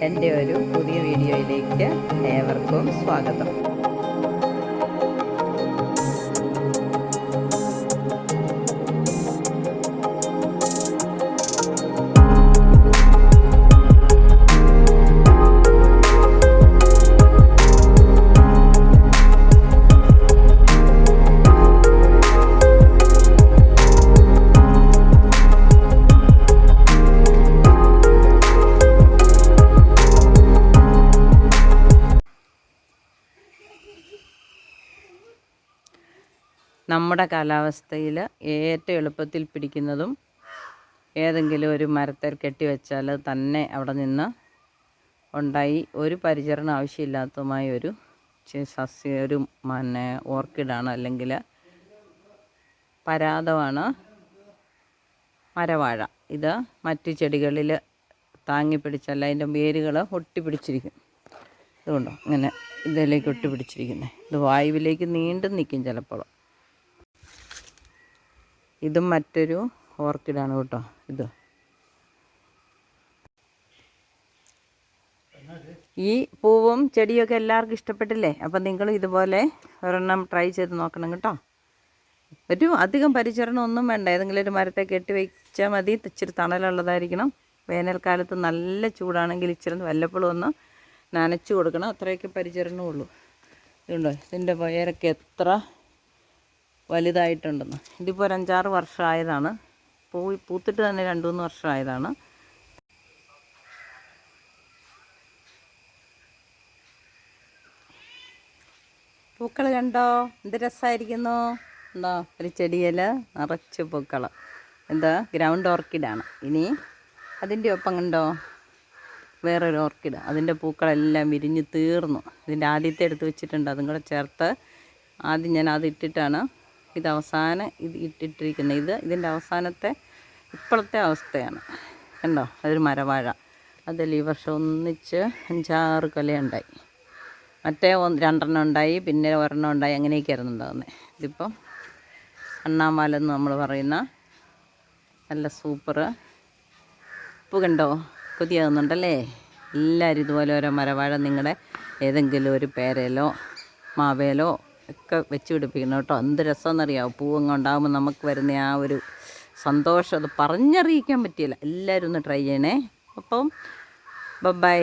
എൻ്റെ ഒരു പുതിയ വീഡിയോയിലേക്ക് ഏവർക്കും സ്വാഗതം. നമ്മുടെ കാലാവസ്ഥയിൽ ഏറ്റവും എളുപ്പത്തിൽ പിടിക്കുന്നതും ഏതെങ്കിലും ഒരു മരത്തിൽ കെട്ടിവെച്ചാൽ തന്നെ അവിടെ നിന്ന് ഉണ്ടായി ഒരു പരിചരണം ആവശ്യമില്ലാത്തതുമായ ഒരു ഒരു ഓർക്കിഡാണ്, അല്ലെങ്കിൽ പരാതമാണ് മരവാഴ. ഇത് മറ്റു ചെടികളിൽ താങ്ങി പിടിച്ചല്ല, അതിൻ്റെ വേരുകൾ ഒട്ടിപ്പിടിച്ചിരിക്കും. ഇതുകൊണ്ടോ ഇങ്ങനെ ഇതിലേക്ക് ഒട്ടിപ്പിടിച്ചിരിക്കുന്നത്. ഇത് വായുവിലേക്ക് നീണ്ടും നിൽക്കും ചിലപ്പോൾ. ഇതും മറ്റൊരു ഓർക്കിഡാണ് കേട്ടോ. ഈ പൂവും ചെടിയൊക്കെ എല്ലാവർക്കും ഇഷ്ടപ്പെട്ടില്ലേ? അപ്പം നിങ്ങൾ ഇതുപോലെ ഒരെണ്ണം ട്രൈ ചെയ്ത് നോക്കണം കേട്ടോ. ഒരു അധികം പരിചരണം ഒന്നും വേണ്ട. ഏതെങ്കിലും ഒരു മരത്തെ കെട്ടി വയ്ച്ചാൽ മതി. ഇച്ചിരി തണലുള്ളതായിരിക്കണം. വേനൽക്കാലത്ത് നല്ല ചൂടാണെങ്കിൽ ഇച്ചിരി വല്ലപ്പോഴും ഒന്ന് നനച്ചു കൊടുക്കണം. അത്രയൊക്കെ പരിചരണമുള്ളൂ. ഇതുണ്ടോ, ഇതിൻ്റെ വയറൊക്കെ എത്ര വലുതായിട്ടുണ്ടെന്ന്. ഇതിപ്പോൾ ഒരു 5-6 വർഷമായതാണ്. പൂത്തിട്ട് തന്നെ 2-3 വർഷമായതാണ്. പൂക്കൾ കണ്ടോ, എന്ത് രസമായിരിക്കുന്നു. ഉണ്ടോ, ഒരു ചെടിയിൽ നിറച്ച് പൂക്കൾ. എന്താ, ഗ്രൗണ്ട് ഓർക്കിഡാണ്. ഇനി അതിൻ്റെ ഒപ്പം കണ്ടോ വേറൊരു ഓർക്കിഡ്. അതിൻ്റെ പൂക്കളെല്ലാം വിരിഞ്ഞ് തീർന്നു. ഇതിൻ്റെ ആദ്യത്തെ എടുത്ത് വെച്ചിട്ടുണ്ട്, അതും കൂടെ ചേർത്ത്. ആദ്യം ഞാൻ അതിട്ടിട്ടാണ് ഇത് അവസാനം ഇട്ടിട്ടിരിക്കുന്നത്. ഇതിൻ്റെ അവസാനത്തെ ഇപ്പോഴത്തെ അവസ്ഥയാണ്. കണ്ടോ, അതൊരു മരവാഴ. അതിൽ ഈ വർഷം ഒന്നിച്ച് 5-6 കൊലയുണ്ടായി. മറ്റേ 2 ഉണ്ടായി, പിന്നെ 1 ഉണ്ടായി. അങ്ങനെയൊക്കെയായിരുന്നു ഉണ്ടാകുന്നത്. ഇതിപ്പം അണ്ണാമാലെന്ന് നമ്മൾ പറയുന്ന നല്ല സൂപ്പർ ഉപ്പ്. കണ്ടോ, കൊതിയാകുന്നുണ്ടല്ലേ? എല്ലാവരും ഇതുപോലെ ഓരോ മരവാഴ നിങ്ങളുടെ ഏതെങ്കിലും ഒരു പേരയിലോ മാവേലോ ഒക്കെ വെച്ച് പിടിപ്പിക്കണം കേട്ടോ. എന്ത് രസമെന്നറിയാമോ, പൂവങ്ങ് ഉണ്ടാകുമ്പോൾ നമുക്ക് വരുന്ന ആ ഒരു സന്തോഷം അത് പറഞ്ഞറിയിക്കാൻ പറ്റിയില്ല. എല്ലാവരും ഒന്ന് ട്രൈ ചെയ്യണേ. അപ്പം ബൈ.